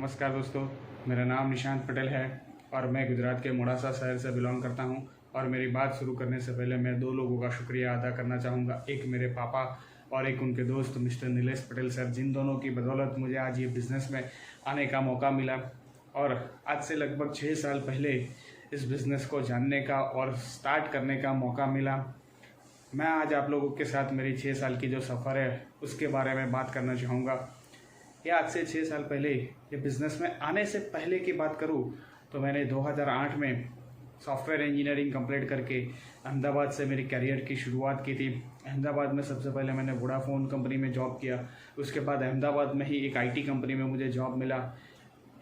नमस्कार दोस्तों, मेरा नाम निशांत पटेल है और मैं गुजरात के मोड़ासा शहर से बिलोंग करता हूं। और मेरी बात शुरू करने से पहले मैं दो लोगों का शुक्रिया अदा करना चाहूँगा। एक मेरे पापा और एक उनके दोस्त मिस्टर नीलेश पटेल सर, जिन दोनों की बदौलत मुझे आज ये बिज़नेस में आने का मौका मिला। और आज से लगभग 6 साल पहले इस बिज़नेस को जानने का और स्टार्ट करने का मौका मिला। मैं आज आप लोगों के साथ मेरी 6 साल की जो सफ़र है उसके बारे में बात करना चाहूँगा। या आज से 6 साल पहले ये बिज़नेस में आने से पहले की बात करूँ तो मैंने 2008 में सॉफ्टवेयर इंजीनियरिंग कंप्लीट करके अहमदाबाद से मेरी करियर की शुरुआत की थी। अहमदाबाद में सबसे पहले मैंने वोडाफोन कंपनी में जॉब किया। उसके बाद अहमदाबाद में ही एक आईटी कंपनी में मुझे जॉब मिला।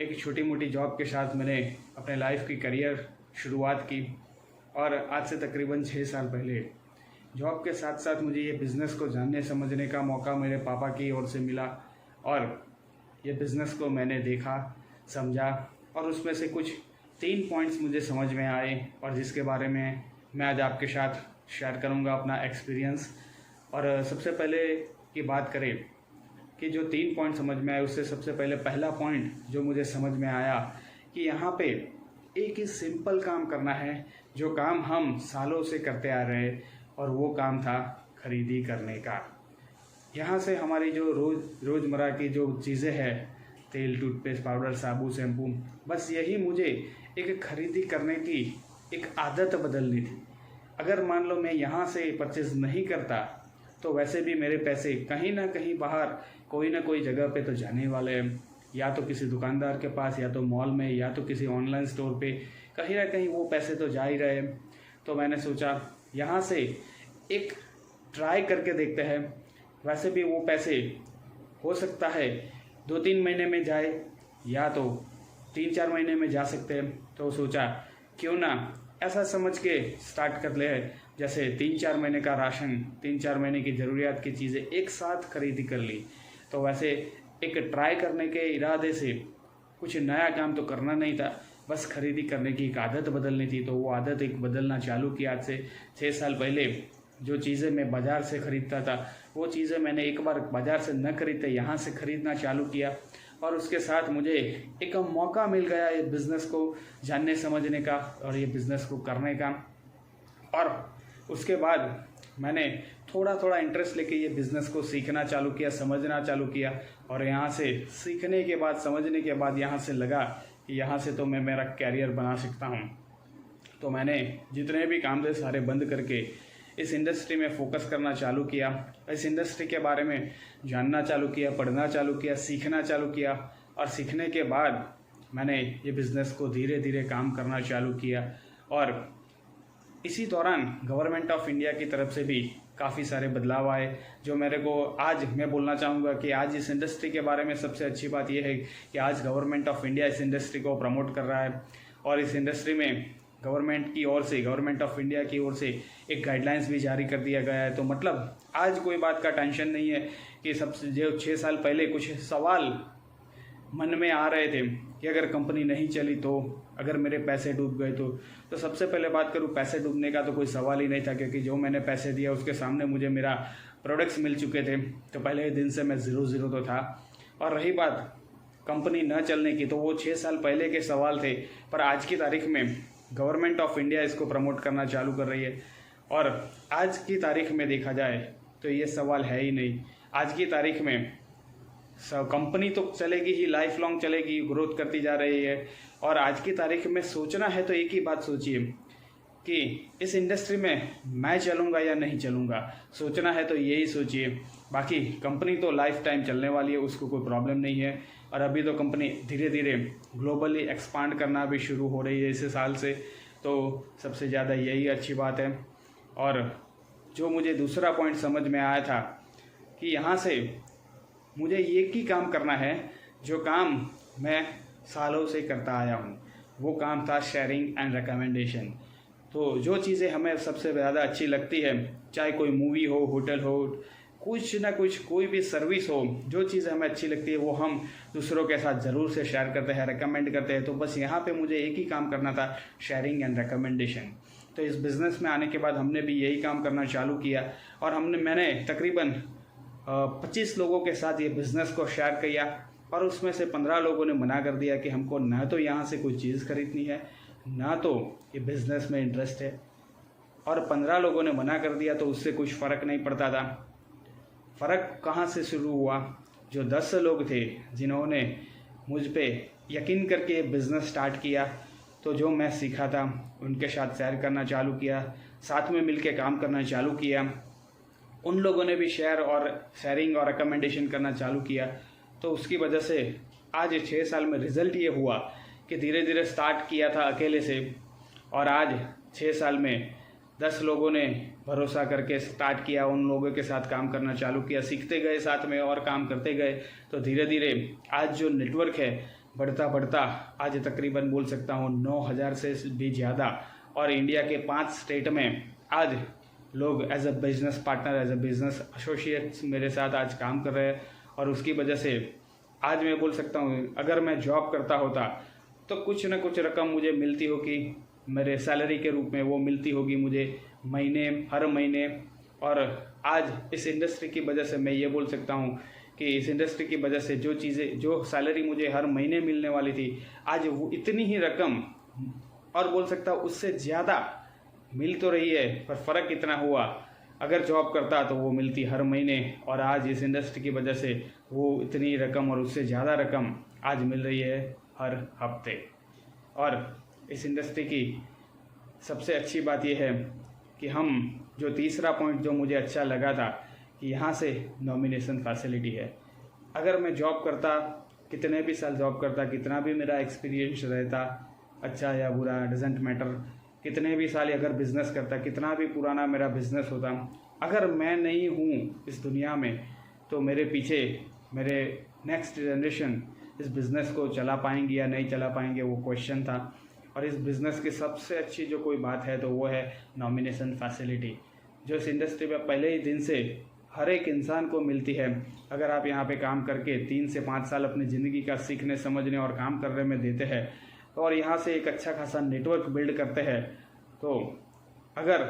एक छोटी मोटी जॉब के साथ मैंने अपने लाइफ की करियर शुरुआत की। और आज से तकरीबन 6 साल पहले जॉब के साथ साथ मुझे ये बिज़नेस को जानने समझने का मौका मेरे पापा की ओर से मिला। और ये बिज़नेस को मैंने देखा, समझा और उसमें से कुछ 3 पॉइंट्स मुझे समझ में आए और जिसके बारे में मैं आज आपके साथ शेयर करूंगा अपना एक्सपीरियंस। और सबसे पहले की बात करें कि जो 3 पॉइंट समझ में आए, उससे सबसे पहले पहला पॉइंट जो मुझे समझ में आया कि यहाँ पे एक ही सिंपल काम करना है जो काम हम सालों से करते आ रहे हैं, और वो काम था खरीदी करने का। यहाँ से हमारी जो रोज़मर्रा की जो चीज़ें हैं, तेल, टूथपेस्ट, पाउडर, साबुन, शैम्पू, बस यही मुझे एक खरीदी करने की एक आदत बदलनी थी। अगर मान लो मैं यहाँ से परचेज़ नहीं करता तो वैसे भी मेरे पैसे कहीं ना कहीं बाहर कोई ना कोई जगह पे तो जाने वाले हैं, या तो किसी दुकानदार के पास, या तो मॉल में, या तो किसी ऑनलाइन स्टोर पे, कहीं ना कहीं वो पैसे तो जा ही रहे। तो मैंने सोचा यहाँ से एक ट्राई करके देखते हैं। वैसे भी वो पैसे हो सकता है 2-3 महीने में जाए, या तो 3-4 महीने में जा सकते हैं। तो सोचा क्यों ना ऐसा समझ के स्टार्ट कर ले, जैसे 3-4 महीने का राशन, 3-4 महीने की ज़रूरियात की चीज़ें एक साथ खरीदी कर ली। तो वैसे एक ट्राई करने के इरादे से कुछ नया काम तो करना नहीं था, बस खरीदी करने की एक आदत बदलनी थी। तो वो आदत एक बदलना चालू किया। आज से 6 साल पहले जो चीज़ें मैं बाज़ार से ख़रीदता था, वो चीज़ें मैंने एक बार बाज़ार से न खरीदते यहाँ से ख़रीदना चालू किया। और उसके साथ मुझे एक मौका मिल गया ये बिज़नेस को जानने समझने का और ये बिज़नेस को करने का। और उसके बाद मैंने थोड़ा थोड़ा इंटरेस्ट लेके ये बिज़नेस को सीखना चालू किया, समझना चालू किया। और यहाँ से सीखने के बाद, समझने के बाद यहाँ से लगा कि यहाँ से तो मैं मेरा कैरियर बना सकता हूँ। तो मैंने जितने भी काम थे सारे बंद करके इस इंडस्ट्री में फ़ोकस करना चालू किया। इस इंडस्ट्री के बारे में जानना चालू किया, पढ़ना चालू किया, सीखना चालू किया। और सीखने के बाद मैंने ये बिज़नेस को धीरे धीरे काम करना चालू किया। और इसी दौरान गवर्नमेंट ऑफ इंडिया की तरफ से भी काफ़ी सारे बदलाव आए, जो मेरे को आज मैं बोलना चाहूँगा कि आज इस इंडस्ट्री के बारे में सबसे अच्छी बात यह है कि आज गवर्नमेंट ऑफ इंडिया इस इंडस्ट्री को प्रमोट कर रहा है। और इस इंडस्ट्री में गवर्नमेंट ऑफ इंडिया की ओर से एक गाइडलाइंस भी जारी कर दिया गया है। तो मतलब आज कोई बात का टेंशन नहीं है कि सबसे जो 6 साल पहले कुछ सवाल मन में आ रहे थे कि अगर कंपनी नहीं चली तो, अगर मेरे पैसे डूब गए तो सबसे पहले बात करूँ, पैसे डूबने का तो कोई सवाल ही नहीं था, क्योंकि जो मैंने पैसे दिया उसके सामने मुझे मेरा प्रोडक्ट्स मिल चुके थे। तो पहले दिन से मैं 0-0 तो था। और रही बात कंपनी न चलने की, तो वो 6 साल पहले के सवाल थे, पर आज की तारीख में गवर्नमेंट ऑफ इंडिया इसको प्रमोट करना चालू कर रही है। और आज की तारीख में देखा जाए तो ये सवाल है ही नहीं। आज की तारीख में कंपनी तो चलेगी ही, लाइफ लॉन्ग चलेगी, ग्रोथ करती जा रही है। और आज की तारीख में सोचना है तो एक ही बात सोचिए कि इस इंडस्ट्री में मैं चलूँगा या नहीं चलूँगा। सोचना है तो यही सोचिए। बाकी कंपनी तो लाइफ टाइम चलने वाली है, उसको कोई प्रॉब्लम नहीं है। और अभी तो कंपनी धीरे धीरे ग्लोबली एक्सपांड करना भी शुरू हो रही है इस साल से। तो सबसे ज़्यादा यही अच्छी बात है। और जो मुझे दूसरा पॉइंट समझ में आया था कि यहाँ से मुझे एक ही काम करना है जो काम मैं सालों से करता आया हूँ। वो काम था शेयरिंग एंड रिकमेंडेशन। तो जो चीज़ें हमें सबसे ज़्यादा अच्छी लगती है, चाहे कोई मूवी हो, होटल हो, कुछ ना कुछ कोई भी सर्विस हो, जो चीज़ हमें अच्छी लगती है वो हम दूसरों के साथ ज़रूर से शेयर करते हैं, रिकमेंड करते हैं। तो बस यहाँ पे मुझे एक ही काम करना था, शेयरिंग एंड रिकमेंडेशन। तो इस बिज़नेस में आने के बाद हमने भी यही काम करना चालू किया। और मैंने तकरीबन 25 लोगों के साथ ये बिज़नेस को शेयर किया। और उसमें से 15 लोगों ने मना कर दिया कि हमको ना तो यहाँ से कोई चीज़ खरीदनी है, ना तो ये बिज़नेस में इंटरेस्ट है। और 15 लोगों ने मना कर दिया तो उससे कुछ फ़र्क नहीं पड़ता था। फ़र्क कहाँ से शुरू हुआ? जो 10 लोग थे जिन्होंने मुझ पे यकीन करके बिज़नेस स्टार्ट किया, तो जो मैं सीखा था उनके साथ शेयर करना चालू किया, साथ में मिलके काम करना चालू किया। उन लोगों ने भी शेयरिंग और रिकमेंडेशन करना चालू किया। तो उसकी वजह से आज 6 साल में रिज़ल्ट ये हुआ कि धीरे धीरे स्टार्ट किया था अकेले से, और आज 6 साल में 10 लोगों ने भरोसा करके स्टार्ट किया, उन लोगों के साथ काम करना चालू किया, सीखते गए साथ में और काम करते गए। तो धीरे धीरे आज जो नेटवर्क है बढ़ता बढ़ता आज तकरीबन बोल सकता हूँ 9,000 से भी ज़्यादा, और इंडिया के 5 स्टेट में आज लोग as a business partner, as a business associates मेरे साथ आज काम कर रहे हैं। और उसकी वजह से आज मैं बोल सकता हूँ अगर मैं जॉब करता होता तो कुछ न कुछ रकम मुझे मिलती होगी, मेरे सैलरी के रूप में वो मिलती होगी मुझे हर महीने। और आज इस इंडस्ट्री की वजह से मैं ये बोल सकता हूँ कि इस इंडस्ट्री की वजह से जो सैलरी मुझे हर महीने मिलने वाली थी, आज वो इतनी ही रकम और बोल सकता हूँ उससे ज़्यादा मिल तो रही है, पर फ़र्क इतना हुआ अगर जॉब करता तो वो मिलती हर महीने, और आज इस इंडस्ट्री की वजह से वो इतनी रकम और उससे ज़्यादा रकम आज मिल रही है हर हफ्ते। और इस इंडस्ट्री की सबसे अच्छी बात यह है कि हम जो तीसरा पॉइंट जो मुझे अच्छा लगा था कि यहाँ से नॉमिनेशन फैसिलिटी है। अगर मैं जॉब करता, कितने भी साल जॉब करता, कितना भी मेरा एक्सपीरियंस रहता, अच्छा या बुरा डजेंट मैटर, कितने भी साल अगर बिज़नेस करता, कितना भी पुराना मेरा बिज़नेस होता, अगर मैं नहीं हूँ इस दुनिया में तो मेरे पीछे मेरे नेक्स्ट जनरेशन इस बिज़नेस को चला पाएंगे या नहीं चला पाएंगे, वो क्वेश्चन था। और इस बिज़नेस की सबसे अच्छी जो कोई बात है तो वो है नॉमिनेशन फैसिलिटी, जो इस इंडस्ट्री में पहले ही दिन से हर एक इंसान को मिलती है। अगर आप यहाँ पे काम करके 3 से 5 साल अपनी ज़िंदगी का सीखने, समझने और काम करने में देते हैं और यहाँ से एक अच्छा खासा नेटवर्क बिल्ड करते हैं, तो अगर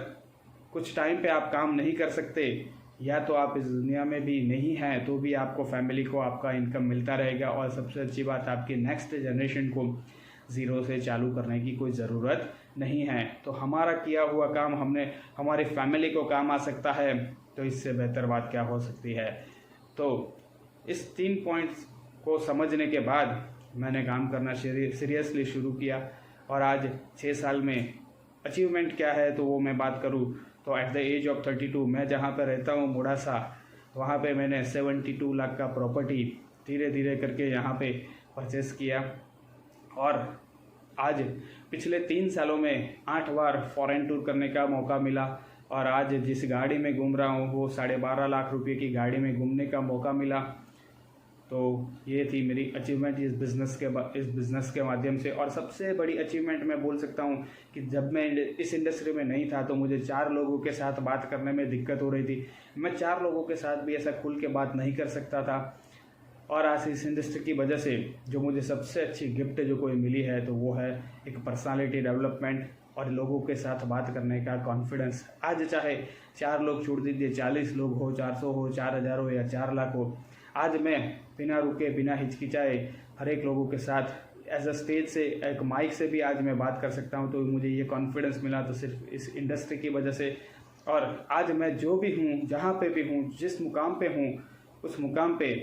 कुछ टाइम पे आप काम नहीं कर सकते या तो आप इस दुनिया में भी नहीं हैं, तो भी आपको फैमिली को आपका इनकम मिलता रहेगा। और सबसे अच्छी बात, आपकी नेक्स्ट जनरेशन को ज़ीरो से चालू करने की कोई ज़रूरत नहीं है। तो हमारा किया हुआ काम हमारी फैमिली को काम आ सकता है, तो इससे बेहतर बात क्या हो सकती है। तो इस 3 पॉइंट्स को समझने के बाद मैंने काम करना सीरियसली शुरू किया। और आज 6 साल में अचीवमेंट क्या है तो वो मैं बात करूँ तो एट द एज ऑफ 32 मैं जहाँ पर रहता हूँ मोड़ासा, वहाँ पे मैंने 72 लाख का प्रॉपर्टी धीरे धीरे करके यहाँ पे परचेस किया। और आज पिछले 3 सालों में 8 बार फॉरेन टूर करने का मौका मिला। और आज जिस गाड़ी में घूम रहा हूँ वो 12.5 लाख रुपए की गाड़ी में घूमने का मौका मिला। तो ये थी मेरी अचीवमेंट इस बिज़नेस के माध्यम से। और सबसे बड़ी अचीवमेंट मैं बोल सकता हूँ कि जब मैं इस इंडस्ट्री में नहीं था तो मुझे 4 लोगों के साथ बात करने में दिक्कत हो रही थी। मैं 4 लोगों के साथ भी ऐसा खुल के बात नहीं कर सकता था। और आज इस इंडस्ट्री की वजह से जो मुझे सबसे अच्छी गिफ्ट जो कोई मिली है तो वो है एक पर्सनालिटी डेवलपमेंट और लोगों के साथ बात करने का कॉन्फिडेंस। आज चाहे 4 लोग छोड़ दीजिए, 40 लोग हो, 400 हो, 4000 हो या 4 लाख हो, आज मैं बिना रुके बिना हिचकिचाए हर एक लोगों के साथ एज अ स्टेज से, एक माइक से भी आज मैं बात कर सकता हूँ। तो मुझे ये कॉन्फिडेंस मिला तो सिर्फ इस इंडस्ट्री की वजह से। और आज मैं जो भी हूँ, जहाँ पे भी हूँ, जिस मुकाम पे हूँ, उस मुकाम पे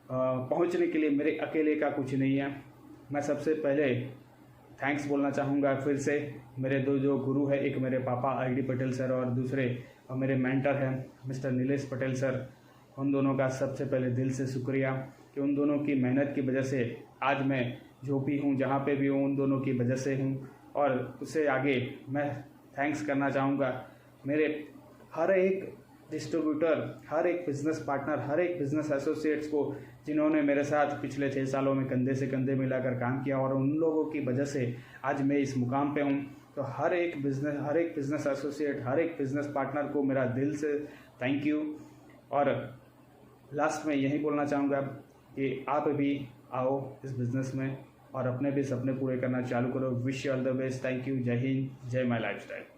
पहुँचने के लिए मेरे अकेले का कुछ नहीं है। मैं सबसे पहले थैंक्स बोलना चाहूँगा फिर से मेरे 2 जो गुरु है, एक मेरे पापा ID पटेल सर और दूसरे मेरे मेंटर हैं मिस्टर नीलेश पटेल सर। उन दोनों का सबसे पहले दिल से शुक्रिया कि उन दोनों की मेहनत की वजह से आज मैं जो भी हूँ, जहाँ पे भी हूँ, उन दोनों की वजह से हूँ। और उससे आगे मैं थैंक्स करना चाहूँगा मेरे हर एक डिस्ट्रीब्यूटर, हर एक बिज़नेस पार्टनर, हर एक बिज़नेस एसोसिएट्स को जिन्होंने मेरे साथ पिछले 6 सालों में कंधे से कंधे मिलाकर काम किया। और उन लोगों की वजह से आज मैं इस मुकाम पे हूँ। तो हर एक बिज़नेस एसोसिएट, हर एक बिज़नेस पार्टनर को मेरा दिल से थैंक यू। और लास्ट में यही बोलना चाहूँगा कि आप भी आओ इस बिज़नेस में और अपने भी सपने पूरे करना चालू करो। Wish you all the best. Thank you. जय हिंद, जय माय लाइफस्टाइल।